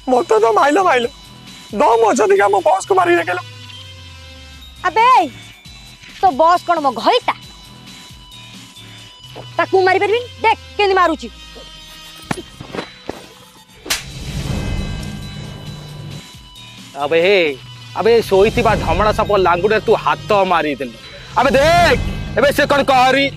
मत तो Milo Milo दम अच्छा दिखा मो बॉस को मारी रखेलो। अबे तो बॉस कौन मो घईता ताकू मारी परबिन देख केंदी मारूची। अबे हे अबे सोईथिबा धमणा साप लांगुडे तू हाथ मारी देलु। अबे देख एबे से कौन कहरी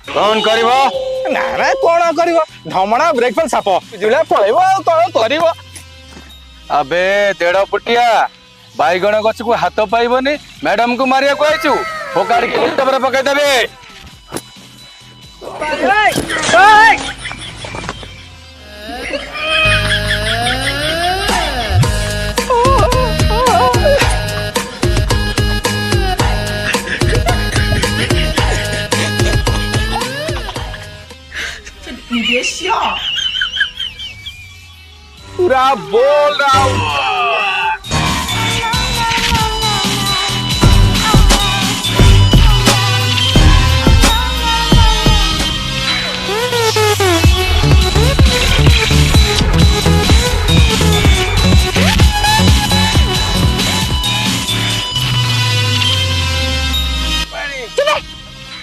कौन करिवो ना ना कोन करिवो धमणा ब्रेकफास्ट साप जुला पळेबो कौन करिवो। अबे देड़ पुटिया बैगण गछ को हाथ पाइबनी मैडम को मारिया को आइछु फोकाड़ के उल्टा पर पकाई देबे।你别笑。 पूरा बोल रहा हूँ।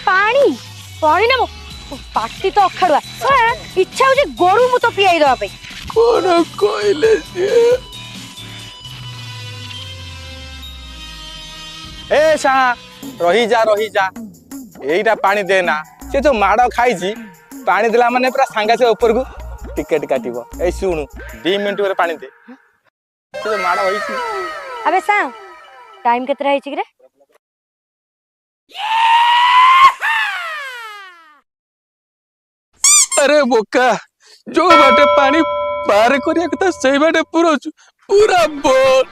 पानी पानी ना पाटी तो अखाड़ुआ इच्छा हो गोरु मु तो पियाई दवा पे कौन कहले ए सा रही जा एईटा पानी देना से जो माड़ खाई पानी देला माने पूरा सांगा से ऊपर को टिकट काटिबो। ए सुनु 2 मिनिट रे पानी दे से जो माड़ होई छी। अबे सा टाइम केतरा है रे? अरे बोका जो बाटे पानी बाहर करिया कथा सही बाटे पूरा बोल।